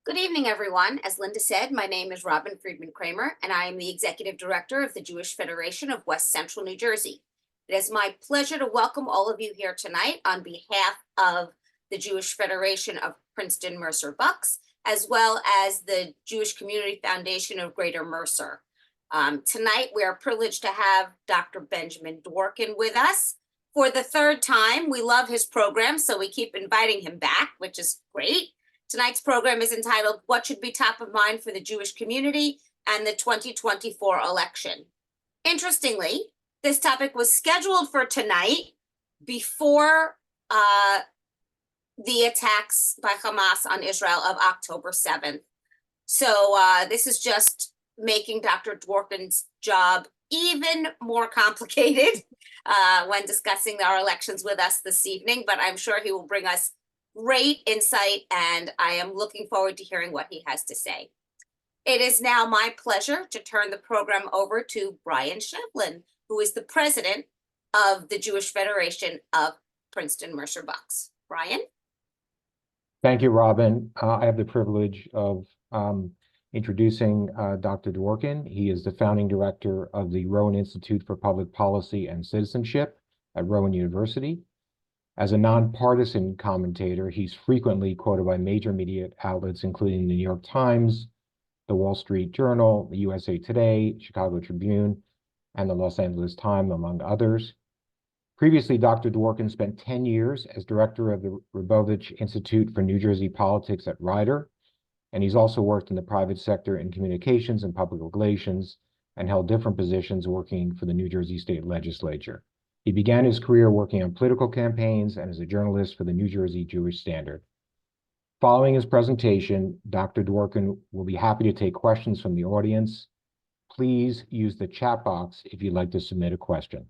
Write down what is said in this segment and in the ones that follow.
Good evening, everyone. As Linda said, my name is Robin Friedman Kramer, and I am the Executive Director of the Jewish Federation of West Central New Jersey. It is my pleasure to welcome all of you here tonight on behalf of the Jewish Federation of Princeton Mercer Bucks, as well as the Jewish Community Foundation of Greater Mercer. Tonight, we are privileged to have Dr. Benjamin Dworkin with us for the third time. We love his program, so we keep inviting him back, which is great. Tonight's program is entitled What Should Be Top of Mind for the Jewish Community and the 2024 Election. Interestingly, this topic was scheduled for tonight before the attacks by Hamas on Israel of October 7th. So this is just making Dr. Dworkin's job even more complicated when discussing our elections with us this evening, but I'm sure he will bring us great insight, and I am looking forward to hearing what he has to say. It is now my pleasure to turn the program over to Brian Shevlin, who is the president of the Jewish Federation of Princeton Mercer Bucks. Brian? Thank you, Robin. I have the privilege of introducing Dr. Dworkin. He is the founding director of the Rowan Institute for Public Policy and Citizenship at Rowan University. As a nonpartisan commentator, he's frequently quoted by major media outlets, including the New York Times, the Wall Street Journal, the USA Today, Chicago Tribune, and the Los Angeles Times, among others. Previously, Dr. Dworkin spent 10 years as director of the Rabovich Institute for New Jersey Politics at Rider, and he's also worked in the private sector in communications and public relations and held different positions working for the New Jersey State Legislature. He began his career working on political campaigns and as a journalist for the New Jersey Jewish Standard. Following his presentation, Dr. Dworkin will be happy to take questions from the audience. Please use the chat box if you'd like to submit a question.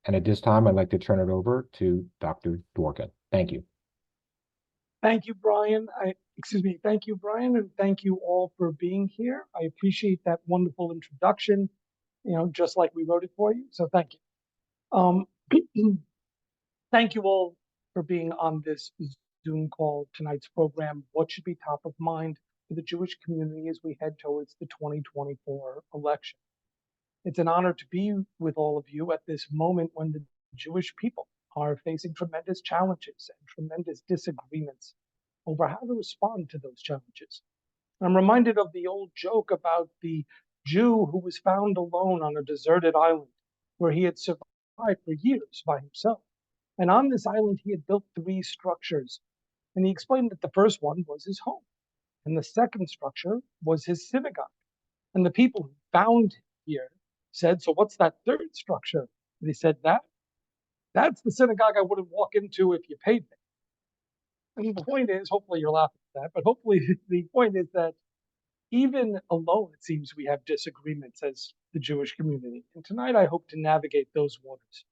And at this time, I'd like to turn it over to Dr. Dworkin. Thank you. Thank you, Brian. Thank you, Brian, and thank you all for being here. I appreciate that wonderful introduction, just like we wrote it for you, so thank you. Thank you all for being on this Zoom call. Tonight's program, What Should Be Top of Mind for the Jewish Community as we head towards the 2024 election. It's an honor to be with all of you at this moment when the Jewish people are facing tremendous challenges and tremendous disagreements over how to respond to those challenges. I'm reminded of the old joke about the Jew who was found alone on a deserted island where he had survived for years by himself. And on this island, he had built 3 structures. And he explained that the first one was his home. And the second structure was his synagogue. And the people who found him here said, "So what's that third structure?" And he said, that's the synagogue I wouldn't walk into if you paid me. And the point is, hopefully you're laughing at that, but hopefully the point is that even alone, it seems we have disagreements as the Jewish community. And tonight I hope to navigate those waters.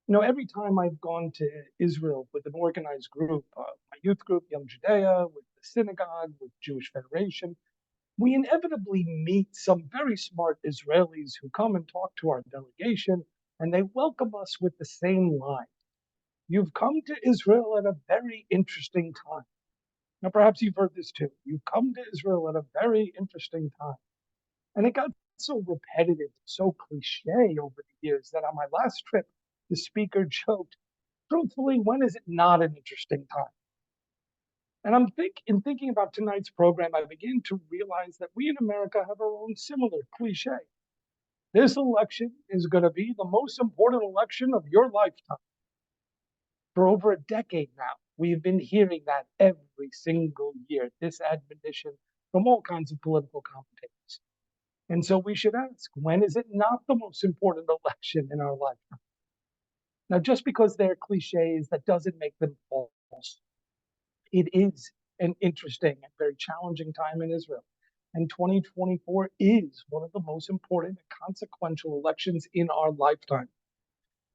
Every time I've gone to Israel with an organized group, my youth group, Young Judea, with the synagogue, with Jewish Federation, we inevitably meet some very smart Israelis who come and talk to our delegation, and they welcome us with the same line. "You've come to Israel at a very interesting time." Now, perhaps you've heard this too. "You've come to Israel at a very interesting time." And it got so repetitive, so cliche over the years that on my last trip, the speaker joked, "Truthfully, when is it not an interesting time?" And in thinking about tonight's program, I began to realize that we in America have our own similar cliche. This election is going to be the most important election of your lifetime. For over a decade now, we've been hearing that every single year, this admonition from all kinds of political commentators. And so we should ask, when is it not the most important election in our lifetime? Now, just because they're cliches, that doesn't make them false. It is an interesting and very challenging time in Israel. And 2024 is one of the most important and consequential elections in our lifetime.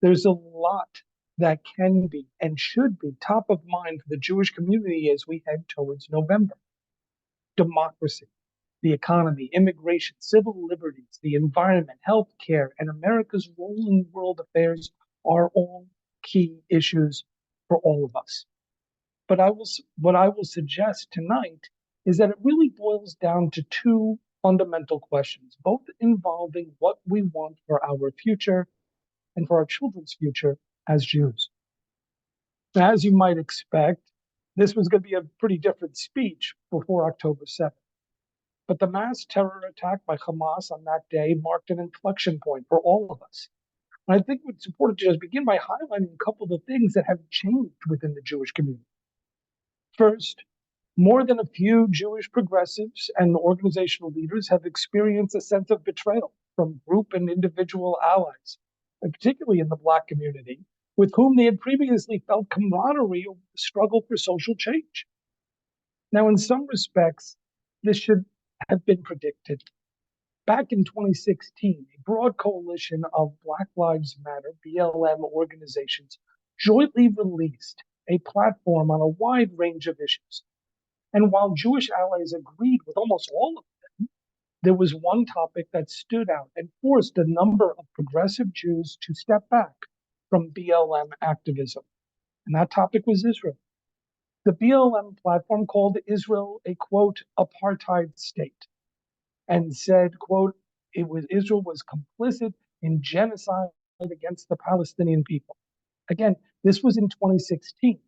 There's a lot that can be and should be top of mind for the Jewish community as we head towards November. Democracy, the economy, immigration, civil liberties, the environment, healthcare, and America's role in world affairs are all key issues for all of us. But what I will suggest tonight is that it really boils down to two fundamental questions, both involving what we want for our future and for our children's future as Jews. Now, as you might expect, this was going to be a pretty different speech before October 7th. But the mass terror attack by Hamas on that day marked an inflection point for all of us. And I think it's important to just begin by highlighting a couple of the things that have changed within the Jewish community. First, more than a few Jewish progressives and organizational leaders have experienced a sense of betrayal from group and individual allies, particularly in the Black community, with whom they had previously felt camaraderie over the struggle for social change. Now, in some respects, this should have been predicted. Back in 2016, a broad coalition of Black Lives Matter, BLM organizations, jointly released a platform on a wide range of issues. And while Jewish allies agreed with almost all of them, there was one topic that stood out and forced a number of progressive Jews to step back from BLM activism. And that topic was Israel. The BLM platform called Israel a, quote, apartheid state, and said, quote, Israel was complicit in genocide against the Palestinian people. Again, this was in 2016.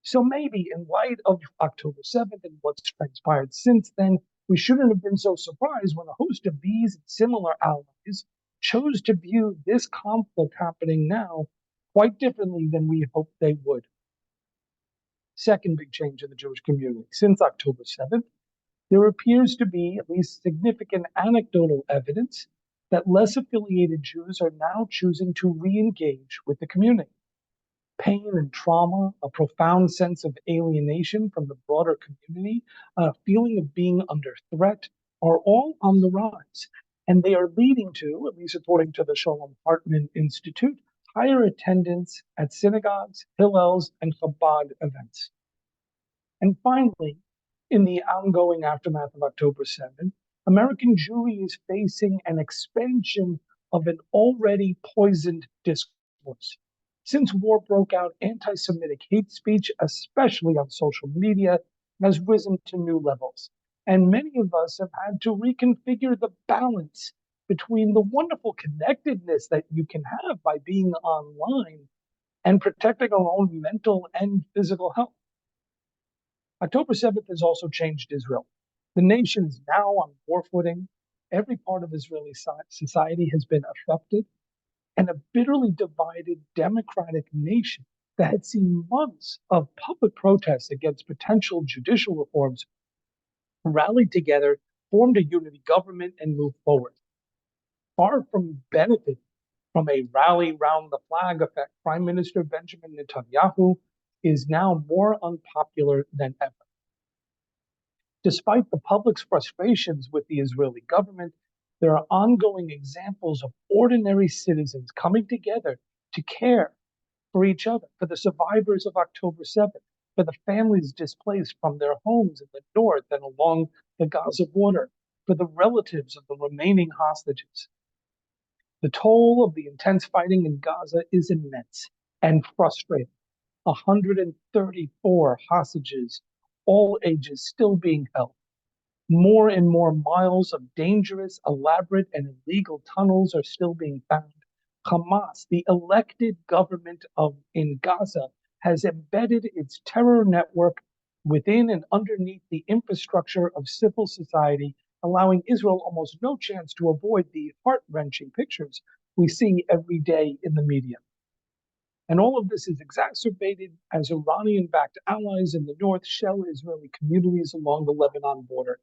So maybe in light of October 7th and what's transpired since then, we shouldn't have been so surprised when a host of these similar allies chose to view this conflict happening now quite differently than we hoped they would. Second big change in the Jewish community. Since October 7th, there appears to be at least significant anecdotal evidence that less affiliated Jews are now choosing to re-engage with the community. Pain and trauma, a profound sense of alienation from the broader community, a feeling of being under threat are all on the rise. And they are leading to, at least according to the Shalom Hartman Institute, higher attendance at synagogues, Hillels, and Chabad events. And finally, in the ongoing aftermath of October 7th, American Jewry is facing an expansion of an already poisoned discourse. Since war broke out, anti-Semitic hate speech, especially on social media, has risen to new levels. And many of us have had to reconfigure the balance between the wonderful connectedness that you can have by being online and protecting our own mental and physical health. October 7th has also changed Israel. The nation is now on war footing. Every part of Israeli society has been affected. And a bitterly divided democratic nation that had seen months of public protests against potential judicial reforms rallied together, formed a unity government, and moved forward. Far from benefiting from a rally round the flag effect, Prime Minister Benjamin Netanyahu is now more unpopular than ever. Despite the public's frustrations with the Israeli government, there are ongoing examples of ordinary citizens coming together to care for each other, for the survivors of October 7th, for the families displaced from their homes in the north and along the Gaza border, for the relatives of the remaining hostages. The toll of the intense fighting in Gaza is immense and frustrating. 134 hostages, all ages, still being held. More and more miles of dangerous, elaborate, and illegal tunnels are still being found. Hamas, the elected government in Gaza, has embedded its terror network within and underneath the infrastructure of civil society, allowing Israel almost no chance to avoid the heart-wrenching pictures we see every day in the media. And all of this is exacerbated as Iranian-backed allies in the north shell Israeli communities along the Lebanon border.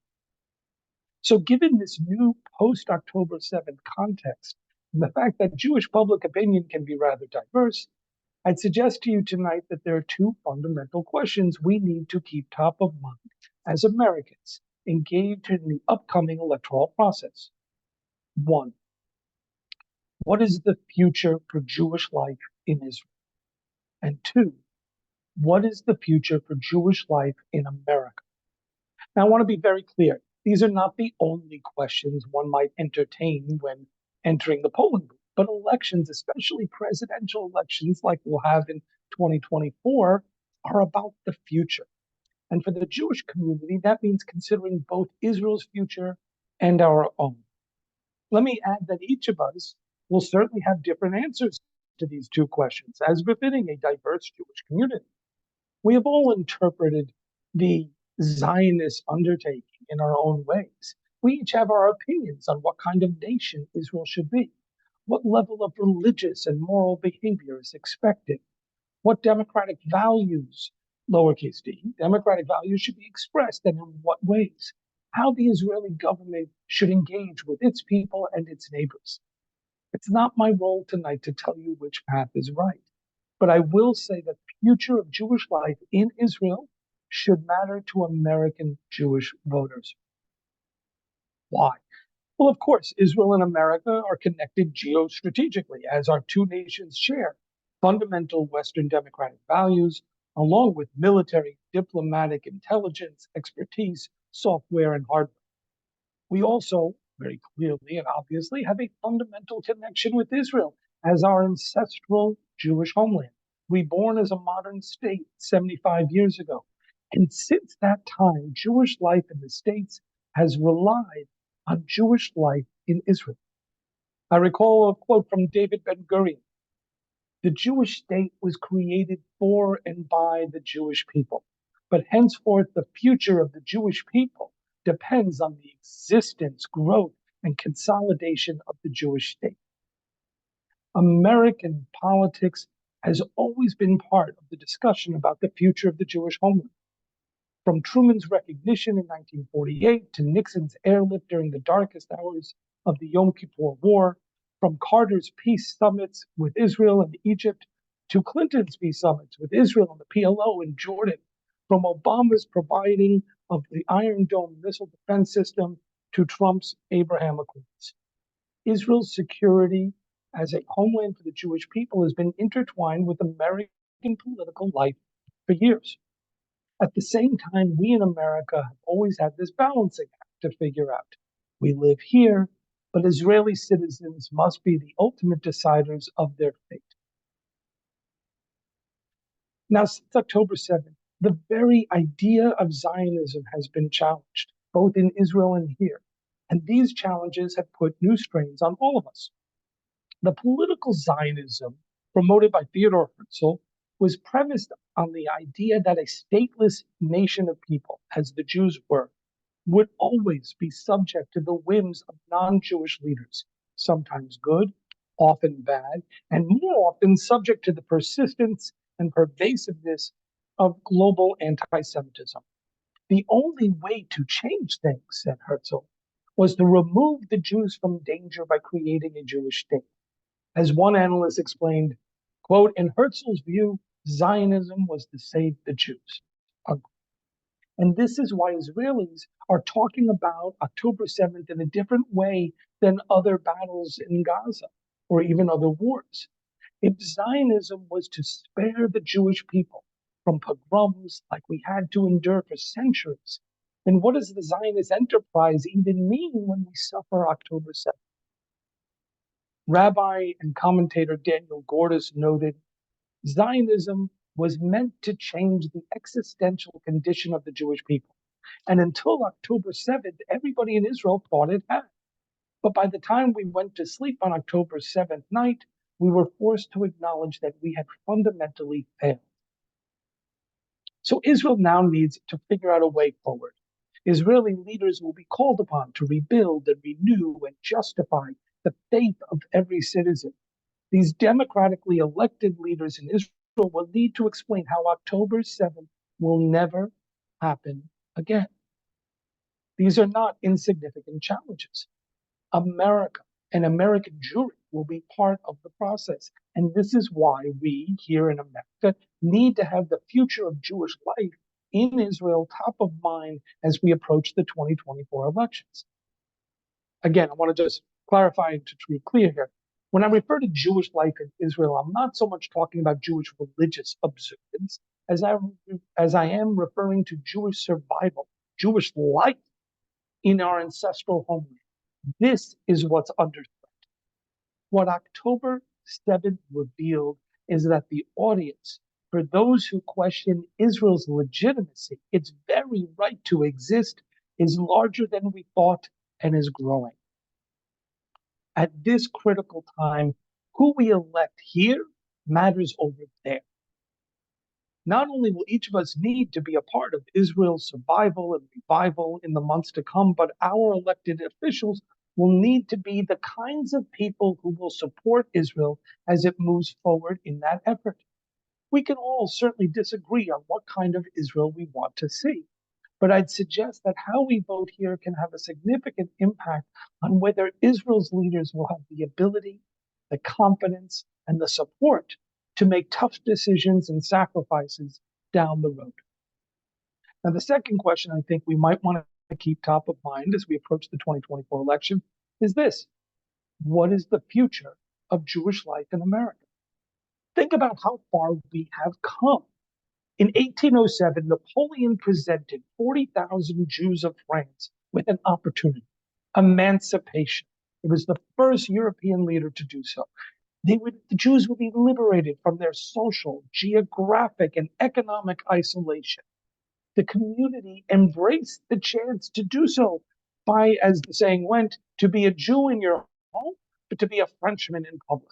So given this new post-October 7th context, and the fact that Jewish public opinion can be rather diverse, I'd suggest to you tonight that there are two fundamental questions we need to keep top of mind as Americans engaged in the upcoming electoral process. One, what is the future for Jewish life in Israel? And two, what is the future for Jewish life in America? Now, I want to be very clear. These are not the only questions one might entertain when entering the polling booth, but elections, especially presidential elections like we'll have in 2024, are about the future. And for the Jewish community, that means considering both Israel's future and our own. Let me add that each of us will certainly have different answers to these two questions, as befitting a diverse Jewish community. We have all interpreted the Zionist undertaking in our own ways. We each have our opinions on what kind of nation Israel should be, what level of religious and moral behavior is expected, what democratic values, lowercase d, democratic values should be expressed and in what ways, how the Israeli government should engage with its people and its neighbors. It's not my role tonight to tell you which path is right, but I will say that the future of Jewish life in Israel should matter to American Jewish voters. Why? Well, of course, Israel and America are connected geostrategically, as our two nations share fundamental Western democratic values, along with military, diplomatic, intelligence, expertise, software, and hardware. We also, very clearly and obviously, have a fundamental connection with Israel as our ancestral Jewish homeland, reborn as a modern state 75 years ago. And since that time, Jewish life in the States has relied on Jewish life in Israel. I recall a quote from David Ben-Gurion. The Jewish state was created for and by the Jewish people, but henceforth the future of the Jewish people depends on the existence, growth, and consolidation of the Jewish state. American politics has always been part of the discussion about the future of the Jewish homeland. From Truman's recognition in 1948 to Nixon's airlift during the darkest hours of the Yom Kippur War, from Carter's peace summits with Israel and Egypt to Clinton's peace summits with Israel and the PLO in Jordan, from Obama's providing of the Iron Dome missile defense system to Trump's Abraham Accords. Israel's security as a homeland for the Jewish people has been intertwined with American political life for years. At the same time, we in America have always had this balancing act to figure out. We live here, but Israeli citizens must be the ultimate deciders of their fate. Now, since October 7th, the very idea of Zionism has been challenged, both in Israel and here. And these challenges have put new strains on all of us. The political Zionism promoted by Theodor Herzl was premised on the idea that a stateless nation of people, as the Jews were, would always be subject to the whims of non-Jewish leaders, sometimes good, often bad, and more often subject to the persistence and pervasiveness of global anti-Semitism. The only way to change things, said Herzl, was to remove the Jews from danger by creating a Jewish state. As one analyst explained, quote, in Herzl's view, Zionism was to save the Jews. Unquote. And this is why Israelis are talking about October 7th in a different way than other battles in Gaza or even other wars. If Zionism was to spare the Jewish people from pogroms like we had to endure for centuries, then what does the Zionist enterprise even mean when we suffer October 7th? Rabbi and commentator Daniel Gordis noted, Zionism was meant to change the existential condition of the Jewish people. And until October 7th, everybody in Israel thought it had. But by the time we went to sleep on October 7th night, we were forced to acknowledge that we had fundamentally failed. So Israel now needs to figure out a way forward. Israeli leaders will be called upon to rebuild and renew and justify the faith of every citizen. These democratically elected leaders in Israel will need to explain how October 7th will never happen again. These are not insignificant challenges. America and American Jewry will be part of the process. And this is why we here in America need to have the future of Jewish life in Israel top of mind as we approach the 2024 elections. Again, I want to just clarify and to be clear here. When I refer to Jewish life in Israel, I'm not so much talking about Jewish religious observance as I am referring to Jewish survival, Jewish life in our ancestral homeland. This is what's under threat. What October 7th revealed is that the audience For those who question Israel's legitimacy, its very right to exist is larger than we thought and is growing. At this critical time, who we elect here matters over there. Not only will each of us need to be a part of Israel's survival and revival in the months to come, but our elected officials will need to be the kinds of people who will support Israel as it moves forward in that effort. We can all certainly disagree on what kind of Israel we want to see, but I'd suggest that how we vote here can have a significant impact on whether Israel's leaders will have the ability, the confidence, and the support to make tough decisions and sacrifices down the road. Now, the second question I think we might want to keep top of mind as we approach the 2024 election is this: what is the future of Jewish life in America? Think about how far we have come. In 1807, Napoleon presented 40,000 Jews of France with an opportunity, emancipation. It was the first European leader to do so. The Jews would be liberated from their social, geographic, and economic isolation. The community embraced the chance to do so by, as the saying went, to be a Jew in your home, but to be a Frenchman in public.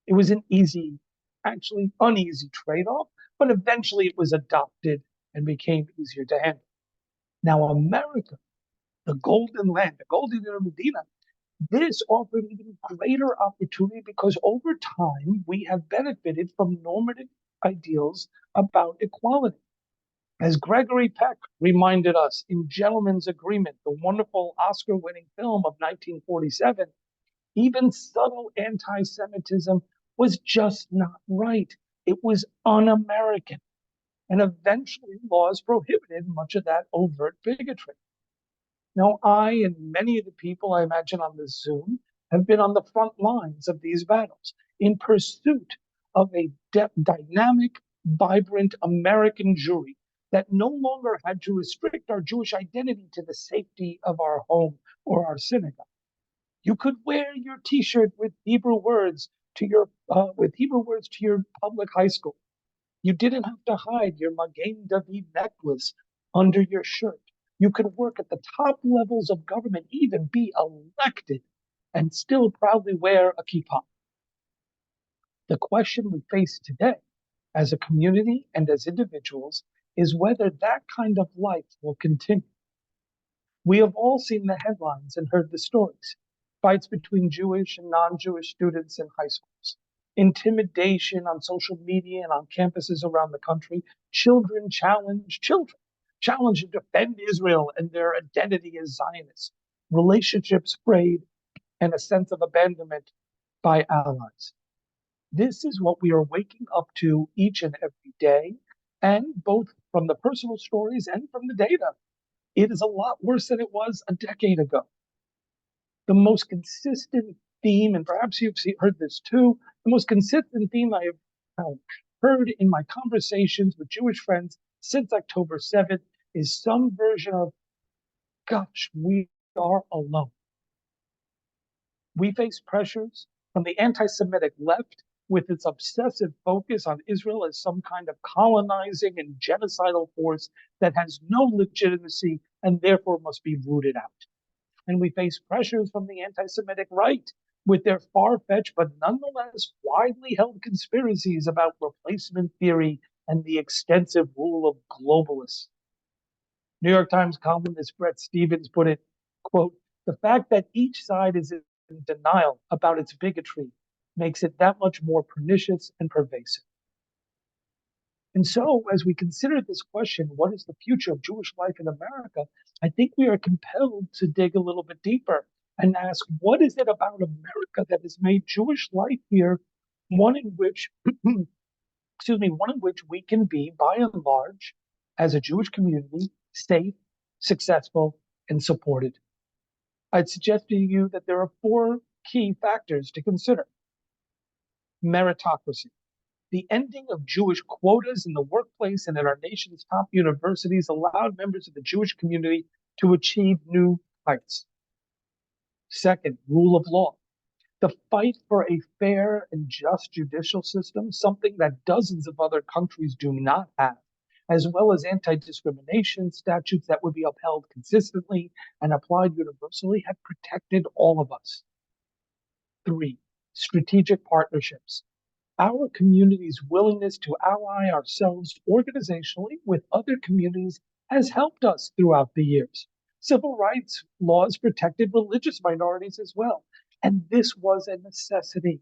It was an easy, actually uneasy trade-off, but eventually it was adopted and became easier to handle. Now, America, the golden land, the golden era Medina, this offered even greater opportunity because over time we have benefited from normative ideals about equality. As Gregory Peck reminded us in Gentleman's Agreement, the wonderful Oscar-winning film of 1947, even subtle anti-Semitism was just not right. It was un-American. And eventually laws prohibited much of that overt bigotry. Now, I and many of the people I imagine on this Zoom have been on the front lines of these battles in pursuit of a dynamic, vibrant American Jewry that no longer had to restrict our Jewish identity to the safety of our home or our synagogue. You could wear your T-shirt with Hebrew words to your public high school. You didn't have to hide your Magen David necklace under your shirt. You could work at the top levels of government, even be elected, and still proudly wear a kippah. The question we face today, as a community and as individuals, is whether that kind of life will continue. We have all seen the headlines and heard the stories. Fights between Jewish and non-Jewish students in high schools, intimidation on social media and on campuses around the country, children challenge to defend Israel and their identity as Zionists, relationships frayed, and a sense of abandonment by allies. This is what we are waking up to each and every day, and both from the personal stories and from the data, it is a lot worse than it was a decade ago. The most consistent theme, and perhaps you've heard this too, the most consistent theme I have heard in my conversations with Jewish friends since October 7th is some version of, gosh, we are alone. We face pressures from the anti-Semitic left with its obsessive focus on Israel as some kind of colonizing and genocidal force that has no legitimacy and therefore must be rooted out. And we face pressures from the anti-Semitic right with their far-fetched but nonetheless widely held conspiracies about replacement theory and the extensive rule of globalists. New York Times columnist Bret Stephens put it, quote, "The fact that each side is in denial about its bigotry makes it that much more pernicious and pervasive." And so, as we consider this question, what is the future of Jewish life in America, I think we are compelled to dig a little bit deeper and ask, what is it about America that has made Jewish life here one in which, one in which we can be, by and large, as a Jewish community, safe, successful, and supported? I'd suggest to you that there are 4 key factors to consider. Meritocracy. The ending of Jewish quotas in the workplace and at our nation's top universities allowed members of the Jewish community to achieve new heights. Second, rule of law. The fight for a fair and just judicial system, something that dozens of other countries do not have, as well as anti-discrimination statutes that would be upheld consistently and applied universally, have protected all of us. 3, strategic partnerships. Our community's willingness to ally ourselves organizationally with other communities has helped us throughout the years. Civil rights laws protected religious minorities as well, and this was a necessity.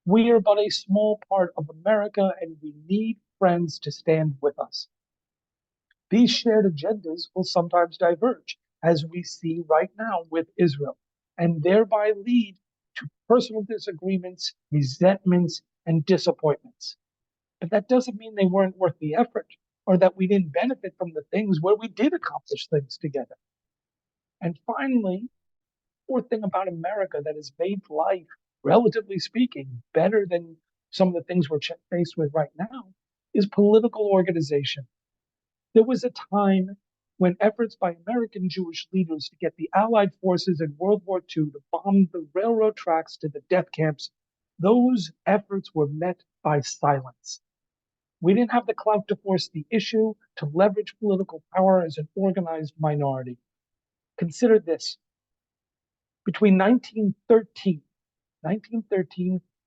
We are but a small part of America, and we need friends to stand with us. These shared agendas will sometimes diverge, as we see right now with Israel, and thereby lead to personal disagreements, resentments, and disappointments. But that doesn't mean they weren't worth the effort or that we didn't benefit from the things where we did accomplish things together. And finally, fourth thing about America that has made life, relatively speaking, better than some of the things we're faced with right now is political organization. There was a time when efforts by American Jewish leaders to get the Allied forces in World War II to bomb the railroad tracks to the death camps, those efforts were met by silence. We didn't have the clout to force the issue, to leverage political power as an organized minority. Consider this. Between 1913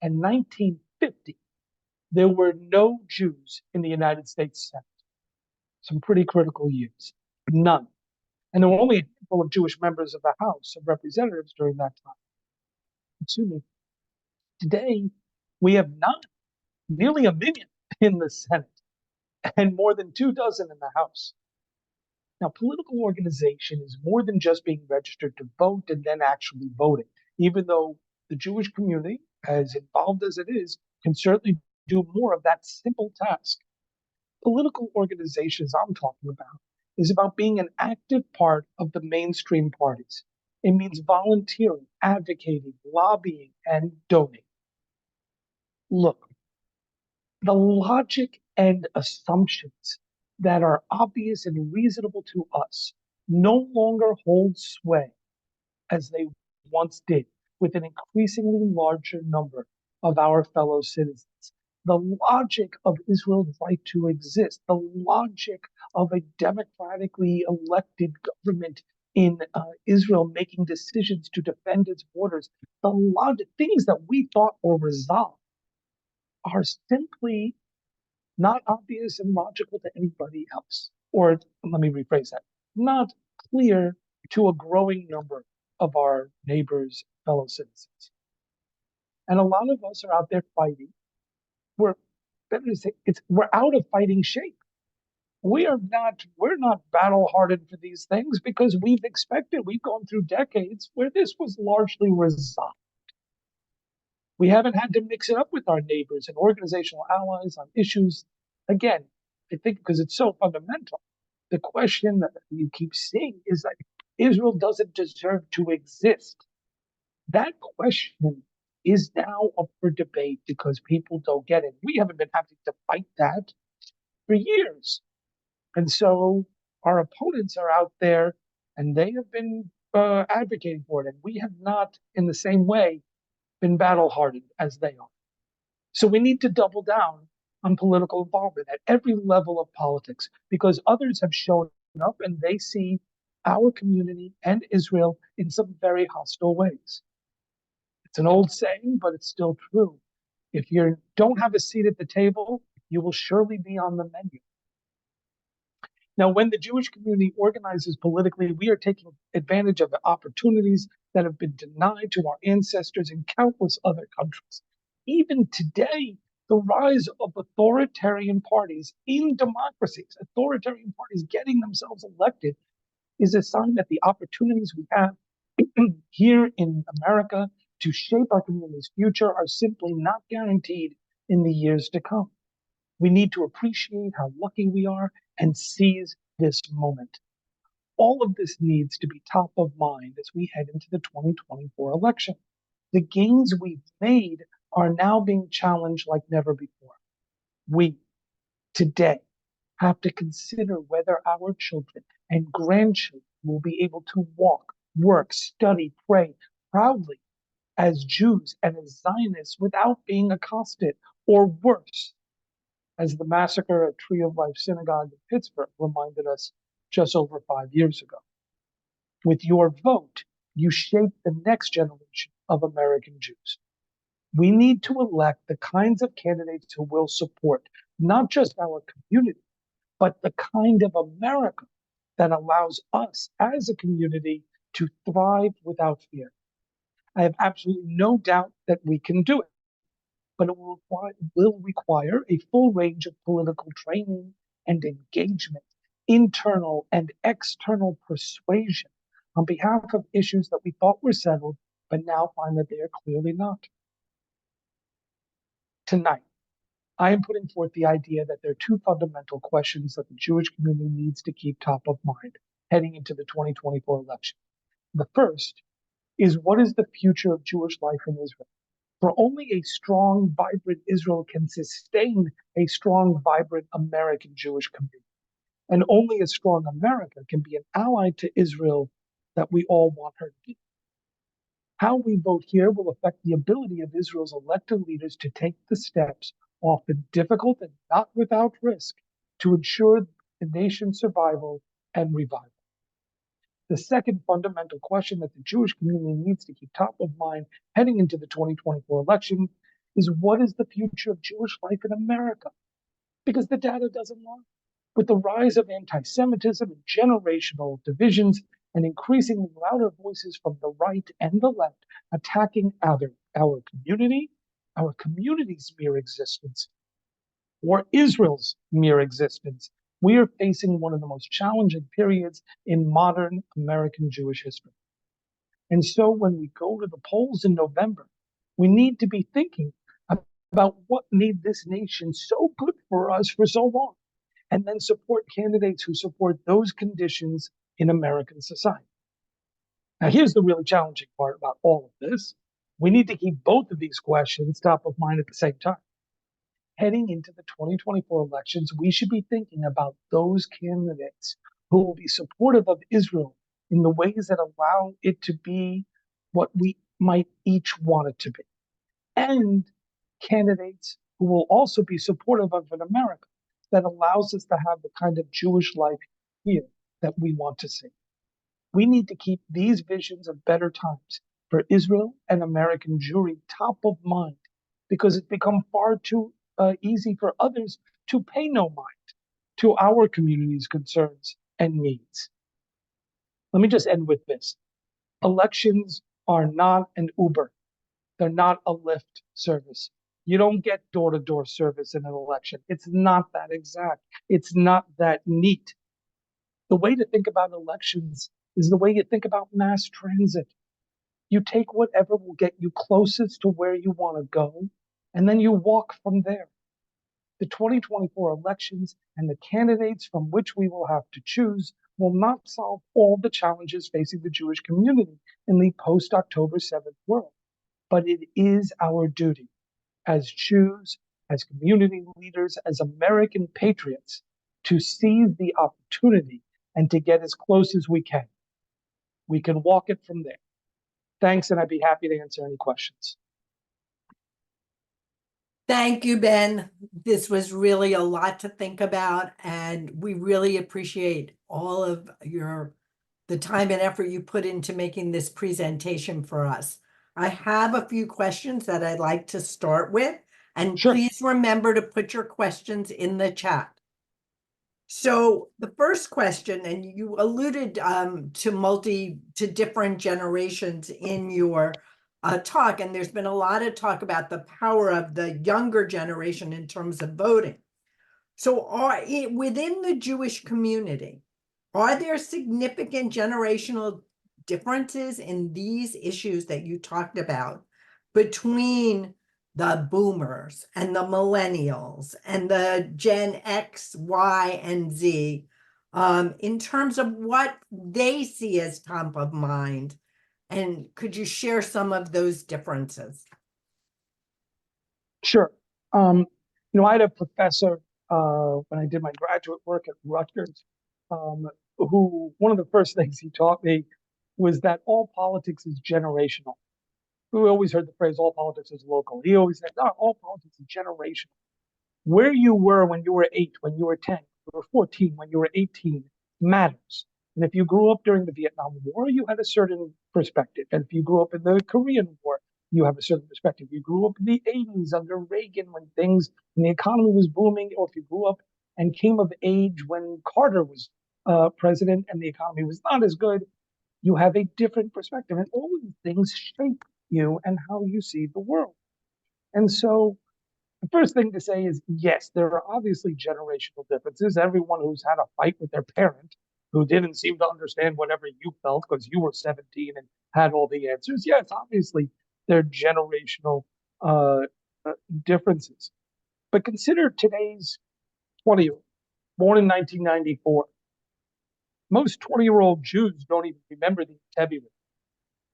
and 1950, there were no Jews in the United States Senate. Some pretty critical years. None. And there were only a handful of Jewish members of the House of Representatives during that time. Excuse me. Today, we have nearly 1 million in the Senate and more than 24 in the House. Now, political organization is more than just being registered to vote and then actually voting, even though the Jewish community, as involved as it is, can certainly do more of that simple task. Political organizations I'm talking about is about being an active part of the mainstream parties. It means volunteering, advocating, lobbying, and donating. Look, the logic and assumptions that are obvious and reasonable to us no longer hold sway as they once did with an increasingly larger number of our fellow citizens. The logic of Israel's right to exist, the logic of a democratically elected government in Israel making decisions to defend its borders, the logic, things that we thought were resolved are simply not obvious and logical to anybody else. Or let me rephrase that, not clear to a growing number of our neighbors, fellow citizens. And a lot of us are out there fighting. We're out of fighting shape. We're not battle hardened for these things because we've gone through decades where this was largely resolved. We haven't had to mix it up with our neighbors and organizational allies on issues. Again, I think because it's so fundamental. The question that you keep seeing is that Israel doesn't deserve to exist. That question is now up for debate because people don't get it. We haven't been having to fight that for years. And so our opponents are out there and they have been advocating for it. And we have not, in the same way, been battle hardened as they are. So we need to double down on political involvement at every level of politics because others have shown up and they see our community and Israel in some very hostile ways. It's an old saying, but it's still true. If you don't have a seat at the table, you will surely be on the menu. Now, when the Jewish community organizes politically, we are taking advantage of the opportunities that have been denied to our ancestors in countless other countries. Even today, the rise of authoritarian parties in democracies, authoritarian parties getting themselves elected, is a sign that the opportunities we have here in America to shape our community's future are simply not guaranteed in the years to come. We need to appreciate how lucky we are and seize this moment. All of this needs to be top of mind as we head into the 2024 election. The gains we've made are now being challenged like never before. We, today, have to consider whether our children and grandchildren will be able to walk, work, study, pray proudly as Jews and as Zionists without being accosted, or worse, as the massacre at Tree of Life Synagogue in Pittsburgh reminded us just over 5 years ago. With your vote, you shape the next generation of American Jews. We need to elect the kinds of candidates who will support not just our community, but the kind of America that allows us as a community to thrive without fear. I have absolutely no doubt that we can do it, but it will require a full range of political training and engagement, internal and external persuasion on behalf of issues that we thought were settled, but now find that they are clearly not. Tonight, I am putting forth the idea that there are two fundamental questions that the Jewish community needs to keep top of mind heading into the 2024 election. The first is, what is the future of Jewish life in Israel? For only a strong, vibrant Israel can sustain a strong, vibrant American Jewish community. And only a strong America can be an ally to Israel that we all want her to be. How we vote here will affect the ability of Israel's elected leaders to take the steps, often difficult and not without risk, to ensure the nation's survival and revival. The second fundamental question that the Jewish community needs to keep top of mind heading into the 2024 election is, what is the future of Jewish life in America? Because the data doesn't lie. With the rise of anti-Semitism and generational divisions and increasingly louder voices from the right and the left attacking our community's mere existence, or Israel's mere existence, we are facing one of the most challenging periods in modern American Jewish history. And so when we go to the polls in November, we need to be thinking about what made this nation so good for us for so long, and then support candidates who support those conditions in American society. Now, here's the really challenging part about all of this. We need to keep both of these questions top of mind at the same time. Heading into the 2024 elections, we should be thinking about those candidates who will be supportive of Israel in the ways that allow it to be what we might each want it to be, and candidates who will also be supportive of an America that allows us to have the kind of Jewish life here that we want to see. We need to keep these visions of better times for Israel and American Jewry top of mind, because it's become far too easy for others to pay no mind to our community's concerns and needs. Let me just end with this. Elections are not an Uber. They're not a Lyft service. You don't get door-to-door service in an election. It's not that exact. It's not that neat. The way to think about elections is the way you think about mass transit. You take whatever will get you closest to where you want to go, and then you walk from there. The 2024 elections and the candidates from which we will have to choose will not solve all the challenges facing the Jewish community in the post-October 7th world. But it is our duty as Jews, as community leaders, as American patriots, to seize the opportunity and to get as close as we can. We can walk it from there. Thanks, and I'd be happy to answer any questions. Thank you, Ben. This was really a lot to think about, and we really appreciate all of the time and effort you put into making this presentation for us. I have a few questions that I'd like to start with, and Sure. Please remember to put your questions in the chat. So the first question, and you alluded to different generations in your talk, and there's been a lot of talk about the power of the younger generation in terms of voting. So within the Jewish community, are there significant generational differences in these issues that you talked about between the boomers and the millennials and the Gen X, Y, and Z in terms of what they see as top of mind? And could you share some of those differences? Sure. I had a professor when I did my graduate work at Rutgers, who one of the first things he taught me was that all politics is generational. We always heard the phrase, all politics is local. He always said, no, all politics is generational. Where you were when you were 8, when you were 10, you were 14, when you were 18 matters. And if you grew up during the Vietnam War, you had a certain perspective. And if you grew up in the Korean War, you have a certain perspective. You grew up in the 80s under Reagan when the economy was booming, or if you grew up and came of age when Carter was president and the economy was not as good, you have a different perspective. And all of these things shape you and how you see the world. And so the first thing to say is, yes, there are obviously generational differences. Everyone who's had a fight with their parent who didn't seem to understand whatever you felt because you were 17 and had all the answers. Yes, obviously there are generational uh, differences. But consider today's 20-year-old, born in 1994. Most 20-year-old Jews don't even remember the Entebbe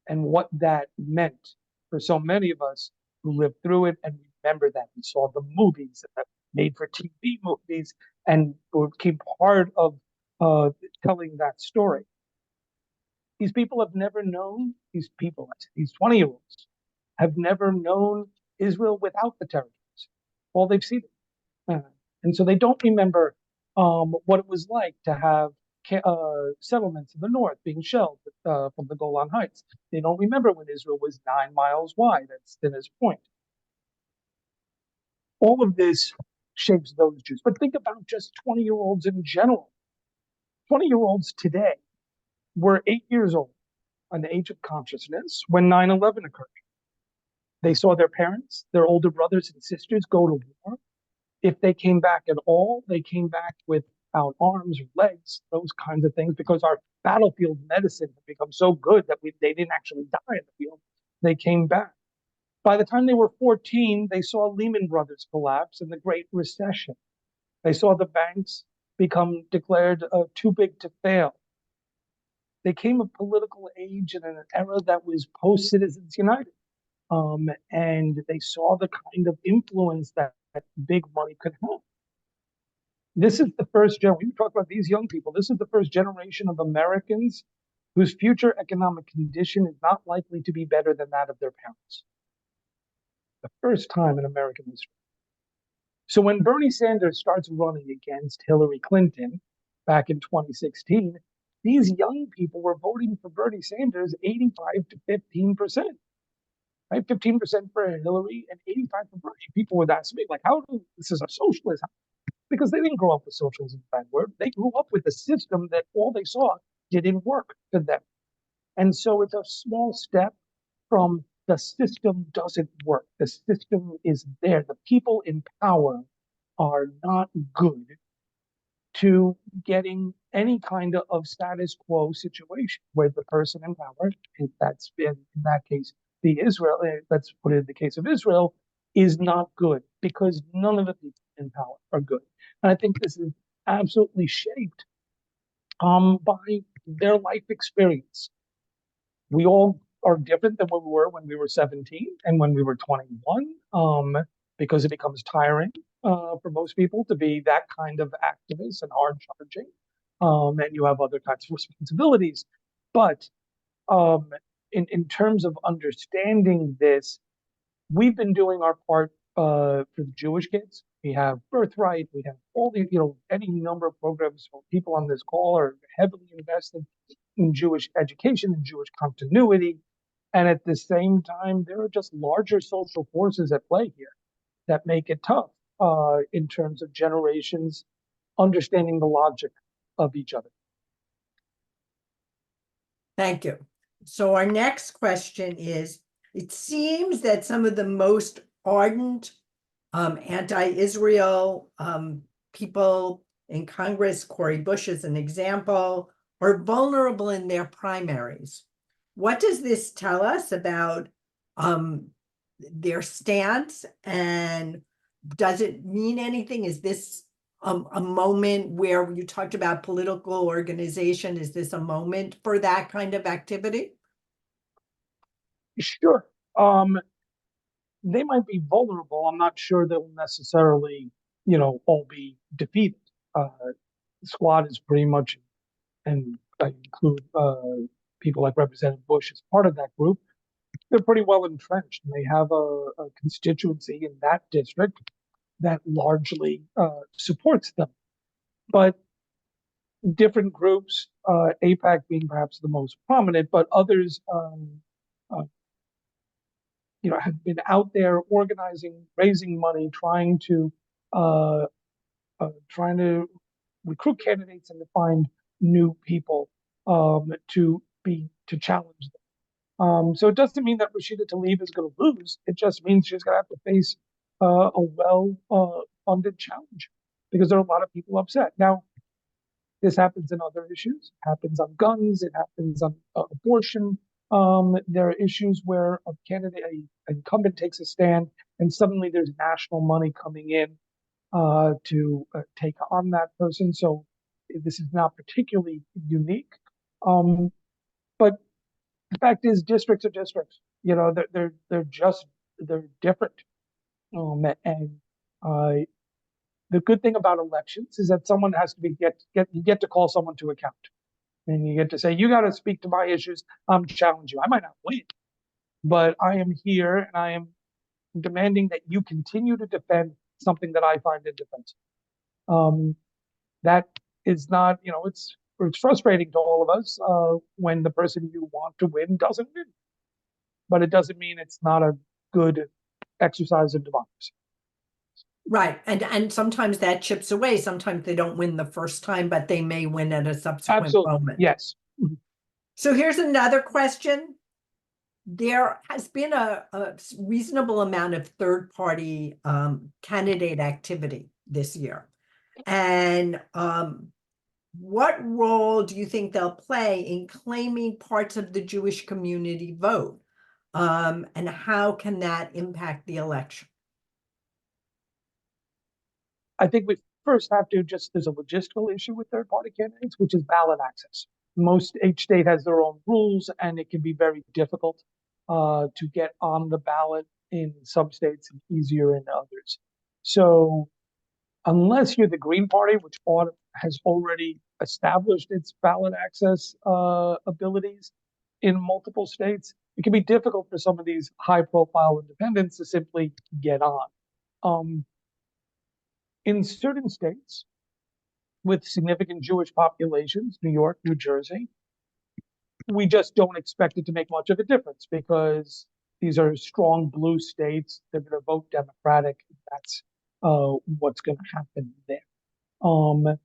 and what that meant for so many of us who lived through it and remember that. We saw the movies that made for TV movies and became part of telling that story. These people have never known, these 20-year-olds have never known Israel without the territories. All they've seen it. And so they don't remember what it was like to have settlements in the north being shelled from the Golan Heights. They don't remember when Israel was 9 miles wide at Stina's Point. All of this shapes those Jews. But think about just 20-year-olds in general. 20-year-olds today were 8 years old on the age of consciousness when 9/11 occurred. They saw their parents, their older brothers and sisters go to war. If they came back at all, they came back without arms or legs, those kinds of things, because our battlefield medicine had become so good that they didn't actually die in the field. They came back. By the time they were 14, they saw Lehman Brothers collapse and the Great Recession. They saw the banks become declared too big to fail. They came of political age in an era that was post-Citizens United. And they saw the kind of influence that big money could have. This is the first generation. We talk about these young people. This is the first generation of Americans whose future economic condition is not likely to be better than that of their parents. The first time in American history. So when Bernie Sanders starts running against Hillary Clinton back in 2016, these young people were voting for Bernie Sanders 85 to 15%. Right? 15% for Hillary and 85% for Bernie. People would ask me, like, this is a socialist? Because they didn't grow up with socialism, bad word. They grew up with a system that all they saw didn't work for them. And so it's a small step from the system doesn't work. The system is there. The people in power are not good to getting any kind of status quo situation where the person in power, if that's been in that case, let's put it in the case of Israel, is not good because none of the people in power are good. And I think this is absolutely shaped by their life experience. We all are different than what we were when we were 17 and when we were 21, because it becomes tiring for most people to be that kind of activist and hard charging. And you have other kinds of responsibilities. But in terms of understanding this, we've been doing our part for the Jewish kids. We have Birthright. We have all the, any number of programs. People on this call are heavily invested in Jewish education and Jewish continuity. And at the same time, there are just larger social forces at play here that make it tough in terms of generations understanding the logic of each other. Thank you. So our next question is, it seems that some of the most ardent anti-Israel people in Congress, Cori Bush is an example, are vulnerable in their primaries. What does this tell us about their stance, and does it mean anything? Is this a moment where you talked about political organization? Is this a moment for that kind of activity? Sure. They might be vulnerable. I'm not sure they'll necessarily, all be defeated. Squad is pretty much, and I include people like Representative Bush as part of that group, they're pretty well entrenched, and they have a constituency in that district that largely supports them. But different groups, APAC being perhaps the most prominent, but others, uh, have been out there organizing, raising money, uh, trying to recruit candidates and to find new people to challenge them. So it doesn't mean that Rashida Tlaib is going to lose. It just means she's going to have to face a well-funded challenge because there are a lot of people upset. Now, this happens in other issues. It happens on guns. It happens on abortion. There are issues where an incumbent takes a stand, and suddenly there's national money coming in to take on that person. So this is not particularly unique. But the fact is, districts are districts. They're different. And the good thing about elections is that someone has to you get to call someone to account, and you get to say, you got to speak to my issues. I'm challenging you. I might not win, but I am here and I am demanding that you continue to defend something that I find indefensible. That is not, it's frustrating to all of us when the person you want to win doesn't win, but it doesn't mean it's not a good exercise in democracy. Right. And sometimes that chips away. Sometimes they don't win the first time, but they may win at a subsequent Absolutely. moment. Yes. So here's another question. There has been a reasonable amount of third-party candidate activity this year. And what role do you think they'll play in claiming parts of the Jewish community vote? And how can that impact the election? I think we first have to there's a logistical issue with third-party candidates, which is ballot access. Each state has their own rules, and it can be very difficult to get on the ballot in some states and easier in others. So unless you're the Green Party, which has already established its ballot access abilities in multiple states, it can be difficult for some of these high-profile independents to simply get on. In certain states with significant Jewish populations, New York, New Jersey, we just don't expect it to make much of a difference because these are strong blue states. They're going to vote Democratic. That's what's going to happen there.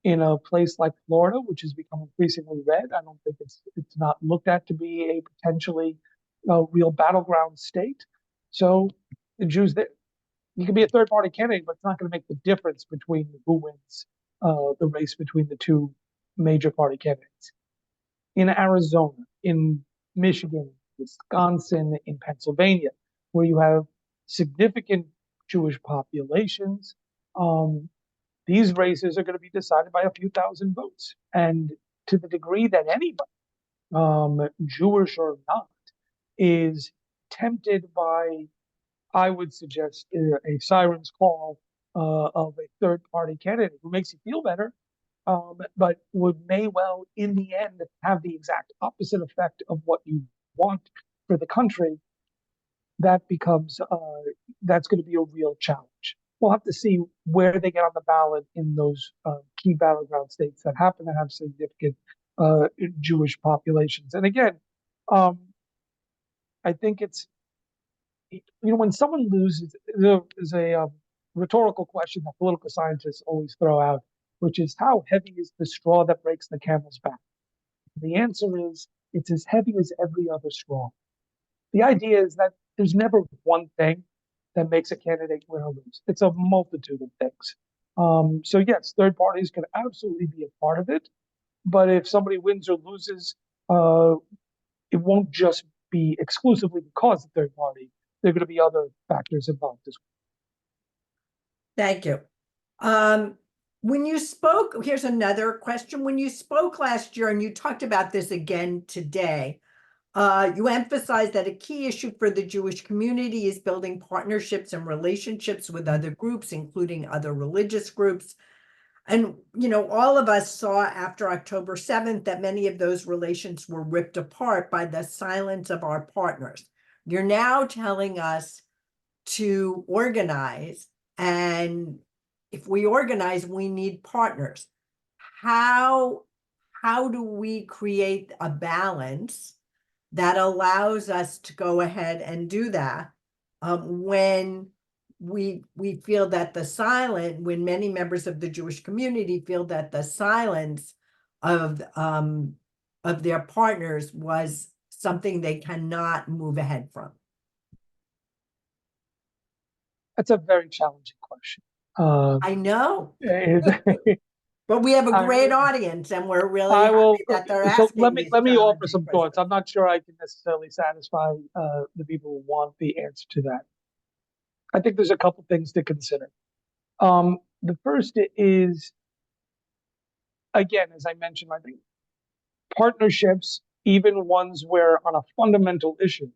In a place like Florida, which has become increasingly red, I don't think it's not looked at to be a potentially real battleground state. So the Jews there, you can be a third-party candidate, but it's not going to make the difference between who wins the race between the two major party candidates. In Arizona, in Michigan, Wisconsin, in Pennsylvania, where you have significant Jewish populations, these races are going to be decided by a few thousand votes. And to the degree that anybody, Jewish or not, is tempted by, I would suggest, a siren's call of a third-party candidate who makes you feel better, but may well, in the end, have the exact opposite effect of what you want for the country. That's going to be a real challenge. We'll have to see where they get on the ballot in those key battleground states that happen to have significant Jewish populations. And again, I think it's, when someone loses, there's a rhetorical question that political scientists always throw out, which is, how heavy is the straw that breaks the camel's back? The answer is, it's as heavy as every other straw. The idea is that there's never one thing that makes a candidate win or lose. It's a multitude of things. So yes, third parties can absolutely be a part of it, but if somebody wins or loses, it won't just be exclusively because of third party. There are going to be other factors involved as well. Thank you. When you spoke, here's another question. When you spoke last year, and you talked about this again today, you emphasized that a key issue for the Jewish community is building partnerships and relationships with other groups, including other religious groups. And, all of us saw after October 7th that many of those relations were ripped apart by the silence of our partners. You're now telling us to organize, and if we organize, we need partners. How do we create a balance that allows us to go ahead and do that when we feel that when many members of the Jewish community feel that the silence of their partners was something they cannot move ahead from? That's a very challenging question. I know, it- but we have a I- great audience, and we're really I will. happy that they're So asking let me these offer challenging some thoughts. questions. I'm not sure I can necessarily satisfy the people who want the answer to that. I think there's a couple things to consider. The first is, again, as I mentioned, I think partnerships, even ones where on a fundamental issue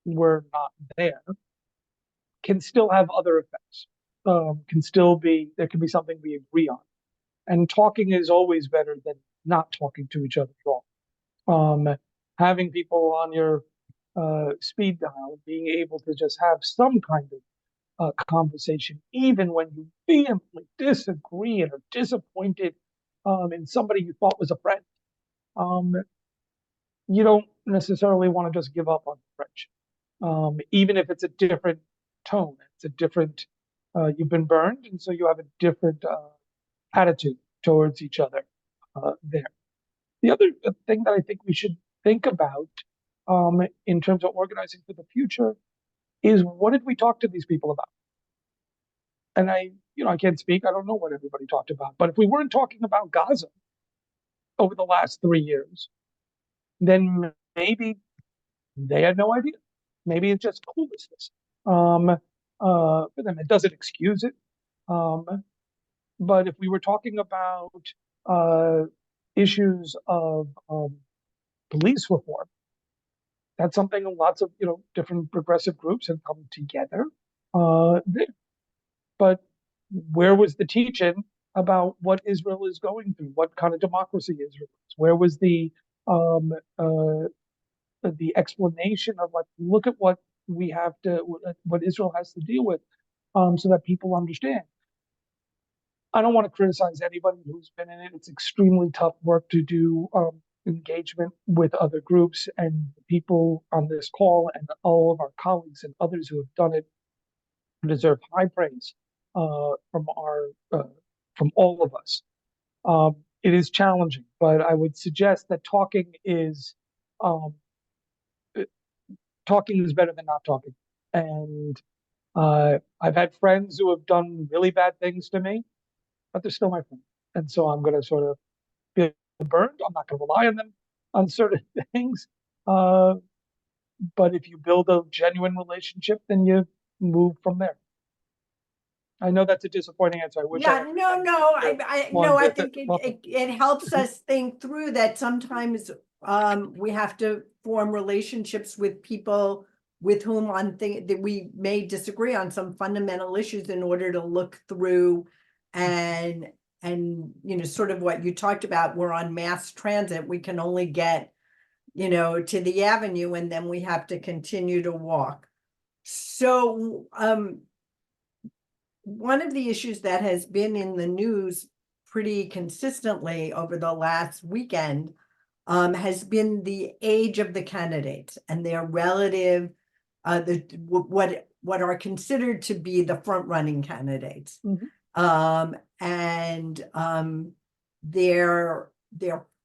we're not there, can still have other effects. There can be something we agree on. And talking is always better than not talking to each other at all. Having people on your speed dial, being able to just have some kind of conversation, even when you vehemently disagree and are disappointed in somebody you thought was a friend. You don't necessarily want to just give up on the friendship, even if it's a different tone. It's a different, you've been burned, and so you have a different attitude towards each other there. The other thing that I think we should think about in terms of organizing for the future is, what did we talk to these people about? And I can't speak. I don't know what everybody talked about. But if we weren't talking about Gaza over the last 3 years, then maybe they had no idea. Maybe it's just cluelessness for them. It doesn't excuse it. But if we were talking about issues of police reform, that's something lots of different progressive groups have come together there. But where was the teaching about what Israel is going through, what kind of democracy Israel is? Where was the explanation of, like, look at what we have to, what Israel has to deal with, so that people understand? I don't want to criticize anybody who's been in it. It's extremely tough work to do, engagement with other groups, and people on this call and all of our colleagues and others who have done it deserve high praise from all of us. It is challenging, but I would suggest that talking is better than not talking. And I've had friends who have done really bad things to me, but they're still my friend. And so I'm going to sort of feel burned. I'm not going to rely on them on certain things. But if you build a genuine relationship, then you move from there. I know that's a disappointing answer. I wish I Yeah, had no, I think buffer. it helps us think through that sometimes we have to form relationships with people with whom that we may disagree on some fundamental issues in order to look through and sort of what you talked about. We're on mass transit. We can only get to the avenue, and then we have to continue to walk. So one of the issues that has been in the news pretty consistently over the last weekend has been the age of the candidates and their relative, what are considered to be the front-running candidates, and their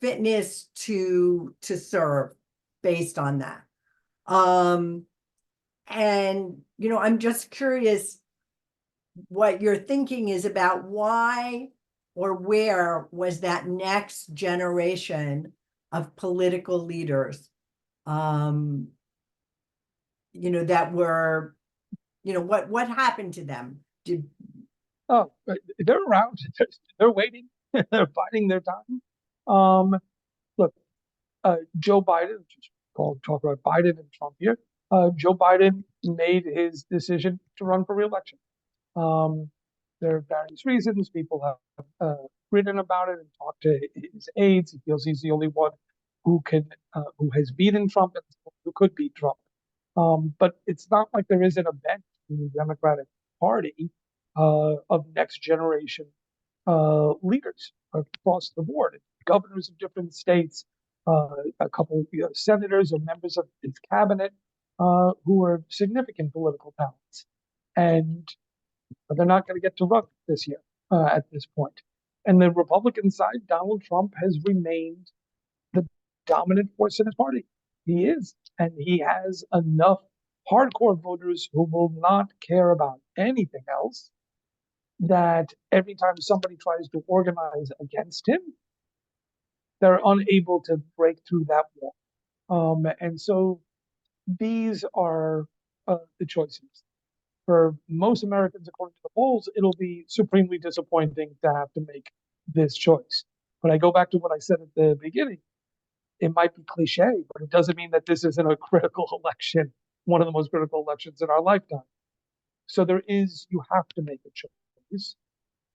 fitness to serve based on that. And I'm just curious what your thinking is about why or where was that next generation of political leaders, that were, what happened to them? They're around. They're waiting. They're biding their time. Look, Joe Biden, talk about Biden and Trump here. Joe Biden made his decision to run for re-election. There are various reasons. People have written about it and talked to his aides. He feels he's the only one who has beaten Trump and who could beat Trump. But it's not like there isn't a bench in the Democratic Party of next generation leaders across the board, governors of different states, a couple senators or members of his cabinet who are significant political talents, and they're not going to get to run this year at this point. And the Republican side, Donald Trump has remained the dominant force in his party. He is, and he has enough hardcore voters who will not care about anything else, that every time somebody tries to organize against him, they're unable to break through that wall. And so these are the choices. For most Americans, according to the polls, it'll be supremely disappointing to have to make this choice. But I go back to what I said at the beginning. It might be cliche, but it doesn't mean that this isn't a critical election, one of the most critical elections in our lifetime. So you have to make a choice.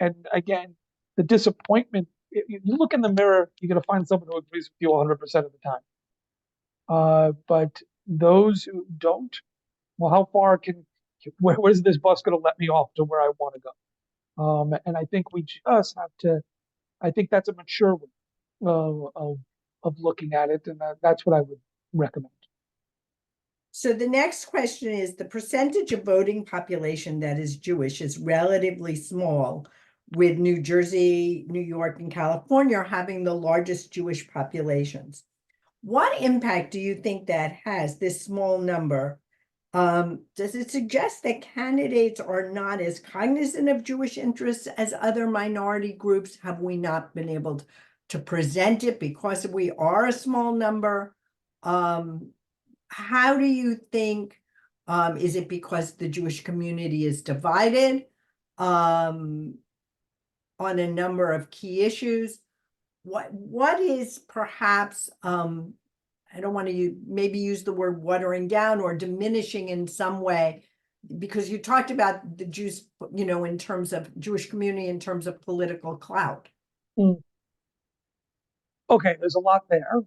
And again, the disappointment, you look in the mirror, you're going to find someone who agrees with you 100% of the time. But those who don't, well, how far where's this bus going to let me off to where I want to go? And I think we just have to, I think that's a mature way of looking at it. And that's what I would recommend. So the next question is, the percentage of voting population that is Jewish is relatively small, with New Jersey, New York, and California having the largest Jewish populations. What impact do you think that has, this small number? Does it suggest that candidates are not as cognizant of Jewish interests as other minority groups? Have we not been able to present it because we are a small number? How do you think, is it because the Jewish community is divided on a number of key issues? What is perhaps, I don't want to maybe use the word watering down or diminishing in some way, because you talked about the Jews, in terms of Jewish community, in terms of political clout. Okay, there's a lot there.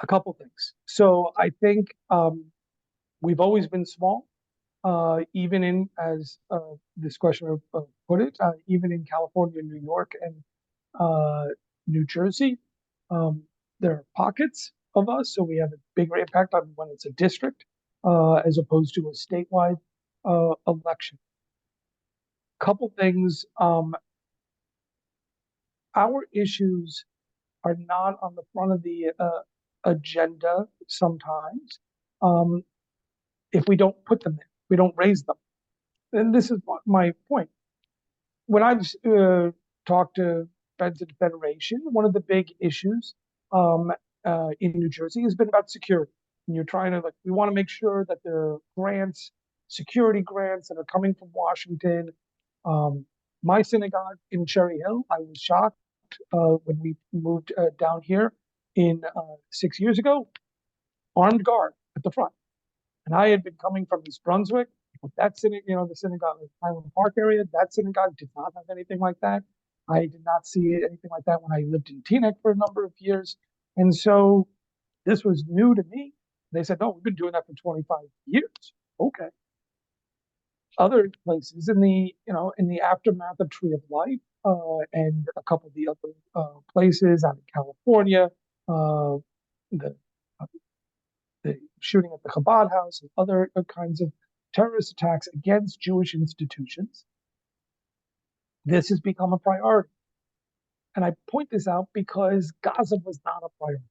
A couple things. So I think we've always been small, even in, as this question put it, even in California, New York, and New Jersey. There are pockets of us, so we have a bigger impact on when it's a district as opposed to a statewide election. Couple things. Our issues are not on the front of the agenda sometimes if we don't put them there, we don't raise them. And this is my point. When I've talked to friends at the Federation, one of the big issues in New Jersey has been about security. And you're trying to, we want to make sure that there are grants, security grants that are coming from Washington. My synagogue in Cherry Hill, I was shocked when we moved down here 6 years ago, armed guard at the front. And I had been coming from East Brunswick. That synagogue, the synagogue in Highland Park area, that synagogue did not have anything like that. I did not see anything like that when I lived in Teaneck for a number of years. And so this was new to me. They said, no, we've been doing that for 25 years. Okay. Other places in the aftermath of Tree of Life and a couple of the other places out in California, the shooting at the Chabad House and other kinds of terrorist attacks against Jewish institutions, this has become a priority. And I point this out because Gaza was not a priority.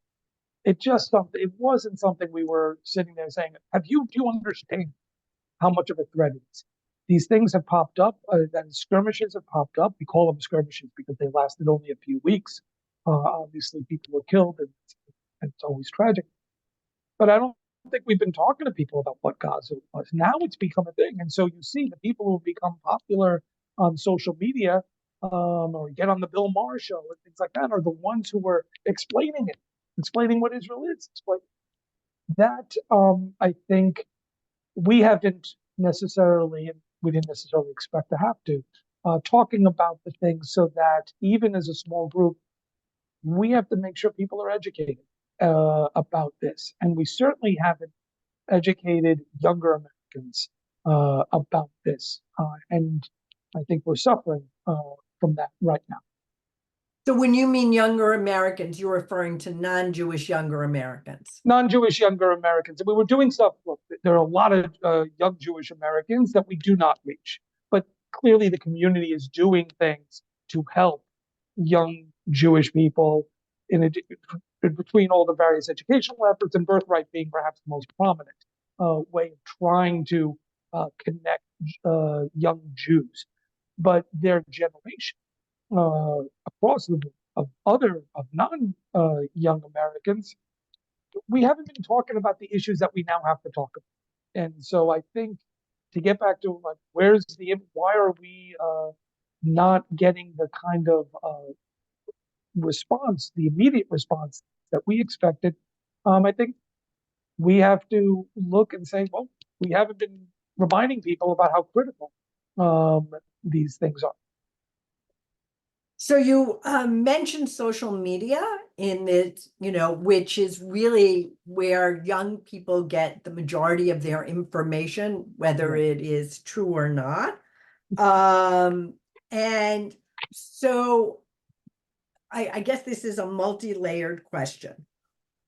It wasn't something we were sitting there saying, do you understand how much of a threat it is? These things have popped up, that skirmishes have popped up. We call them skirmishes because they lasted only a few weeks. Obviously, people were killed, and it's always tragic. But I don't think we've been talking to people about what Gaza was. Now it's become a thing. And so you see the people who have become popular on social media or get on the Bill Maher show and things like that are the ones who were explaining it, explaining what Israel is. That I think we didn't necessarily expect to have to, talking about the things so that even as a small group, we have to make sure people are educated about this, and we certainly haven't educated younger Americans about this, and I think we're suffering from that right now. So when you mean younger Americans, you're referring to non-Jewish younger Americans. Non-Jewish younger Americans. And we were doing stuff. Look, there are a lot of young Jewish Americans that we do not reach, but clearly the community is doing things to help young Jewish people in between all the various educational efforts, and Birthright being perhaps the most prominent way of trying to connect young Jews. But their generation across the board of non young Americans, we haven't been talking about the issues that we now have to talk about. And so I think, to get back to like, why are we not getting the kind of response, the immediate response that we expected? I think we have to look and say, well, we haven't been reminding people about how critical these things are. So you mentioned social media in it, which is really where young people get the majority of their information, whether it is true or not. And so I guess this is a multi-layered question.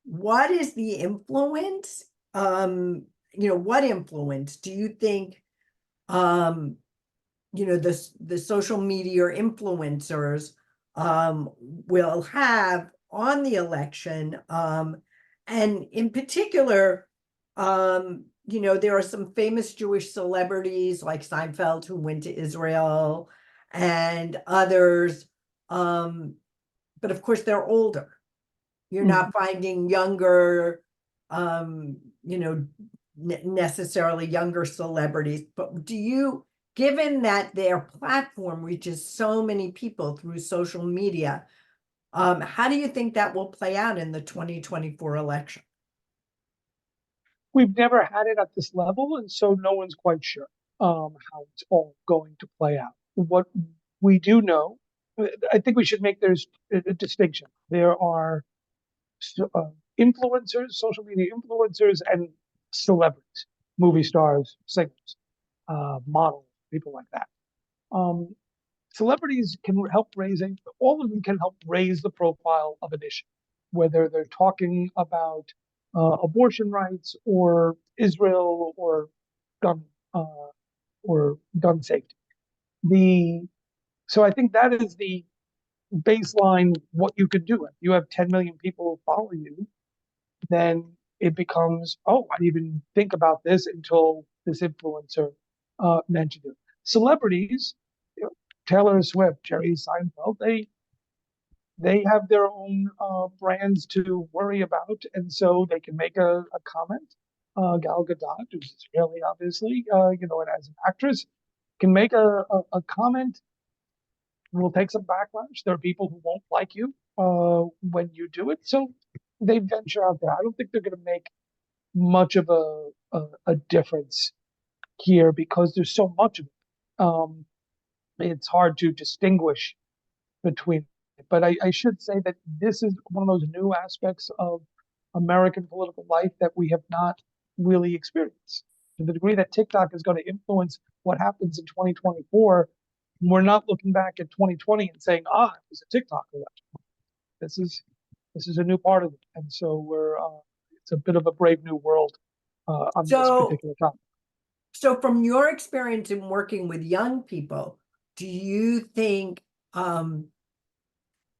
What is the influence? What influence do you think the social media influencers will have on the election? And in particular, there are some famous Jewish celebrities like Seinfeld who went to Israel and others. But of course, they're older. You're not finding younger, necessarily younger celebrities. But given that their platform reaches so many people through social media, how do you think that will play out in the 2024 election? We've never had it at this level, and so no one's quite sure how it's all going to play out. What we do know, I think we should make there's a distinction. There are influencers, social media influencers, and celebrities, movie stars, singers, models, people like that. Celebrities can help all of them can help raise the profile of an issue, whether they're talking about abortion rights or Israel or gun safety. So I think that is the baseline, what you could do. If you have 10 million people following you, then it becomes, oh, I didn't even think about this until this influencer mentioned it. Celebrities, Taylor Swift, Jerry Seinfeld, they have their own brands to worry about, and so they can make a comment. Gal Gadot, who's Israeli, obviously, and as an actress, can make a comment. Will take some backlash. There are people who won't like you when you do it, so they venture out there. I don't think they're going to make much of a difference here because there's so much of it. It's hard to distinguish between it. But I should say that this is one of those new aspects of American political life that we have not really experienced. To the degree that TikTok is going to influence what happens in 2024, we're not looking back at 2020 and saying, it was a TikTok election. This is a new part of it. And so it's a bit of a brave new world on this particular topic. So from your experience in working with young people, do you think,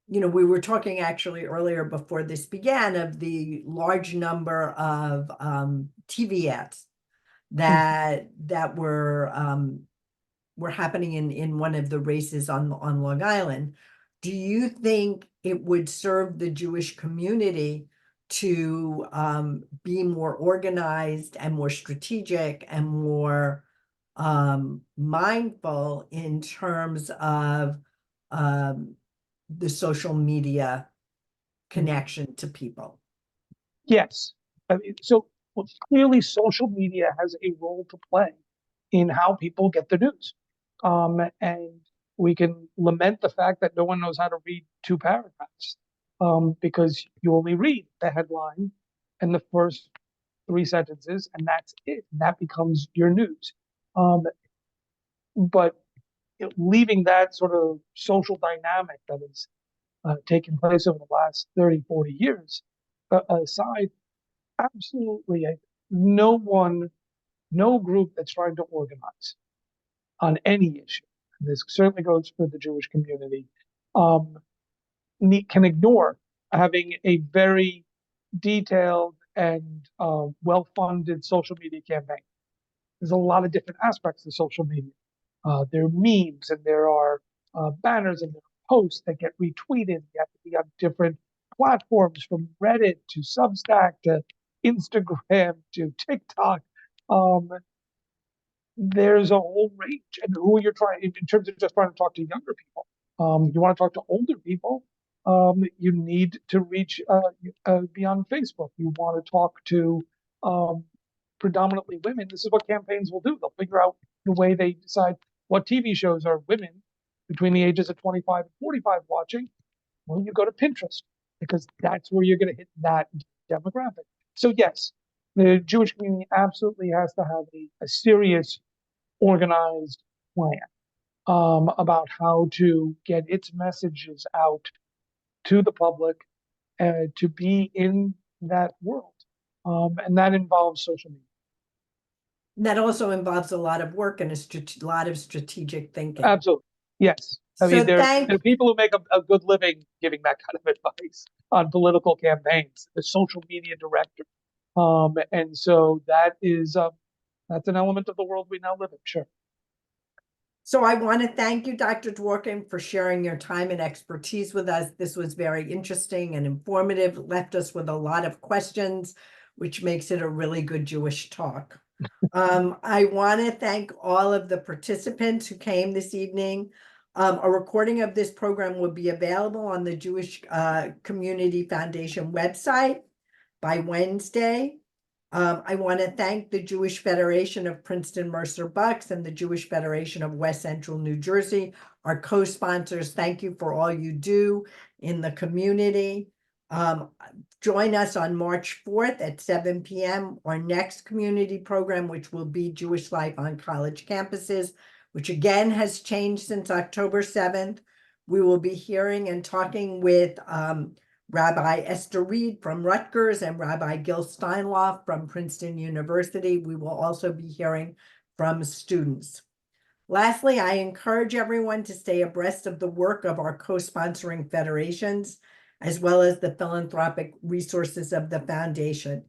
we were talking actually earlier before this began of the large number of TV ads that were happening in one of the races on Long Island. Do you think it would serve the Jewish community to be more organized and more strategic and more mindful in terms of the social media connection to people? Yes. So clearly social media has a role to play in how people get the news. And we can lament the fact that no one knows how to read two paragraphs because you only read the headline and the first 3 sentences, and that's it. That becomes your news. But leaving that sort of social dynamic that has taken place over the last 30, 40 years aside, absolutely no group that's trying to organize on any issue, and this certainly goes for the Jewish community, can ignore having a very detailed and well-funded social media campaign. There's a lot of different aspects of social media. There are memes, and there are banners, and there are posts that get retweeted. You have to be on different platforms, from Reddit to Substack to Instagram to TikTok. There's a whole range, and who you're trying, in terms of just trying to talk to younger people. You want to talk to older people, you need to reach beyond Facebook. You want to talk to predominantly women. This is what campaigns will do. They'll figure out the way they decide what TV shows are women between the ages of 25 and 45 watching. Well, you go to Pinterest, because that's where you're going to hit that demographic. So yes, the Jewish community absolutely has to have a serious, organized plan about how to get its messages out to the public, to be in that world. And that involves social media. That also involves a lot of work and a lot of strategic thinking. Absolutely. Yes. I mean, So there are people who make a good living giving that kind of advice on political campaigns, the social media director. And so that is, that's an element of the world we now live in, sure. So I want to thank you, Dr. Dworkin, for sharing your time and expertise with us. This was very interesting and informative, left us with a lot of questions, which makes it a really good Jewish talk. I want to thank all of the participants who came this evening. A recording of this program will be available on the Jewish Community Foundation website by Wednesday. I want to thank the Jewish Federation of Princeton Mercer Bucks and the Jewish Federation of West Central New Jersey, our co-sponsors. Thank you for all you do in the community. Join us on March 4th at 7 p.m. our next community program, which will be Jewish Life on College Campuses, which again has changed since October 7th. We will be hearing and talking with Rabbi Esther Reed from Rutgers and Rabbi Gil Steinloff from Princeton University. We will also be hearing from students. Lastly, I encourage everyone to stay abreast of the work of our co-sponsoring federations, as well as the philanthropic resources of the foundation.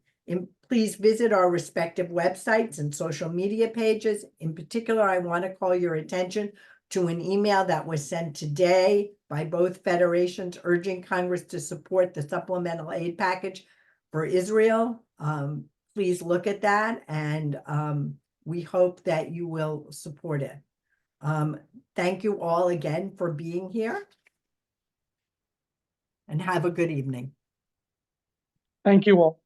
Please visit our respective websites and social media pages. In particular, I want to call your attention to an email that was sent today by both federations urging Congress to support the supplemental aid package for Israel. Please look at that, and we hope that you will support it. Thank you all again for being here, and have a good evening. Thank you all.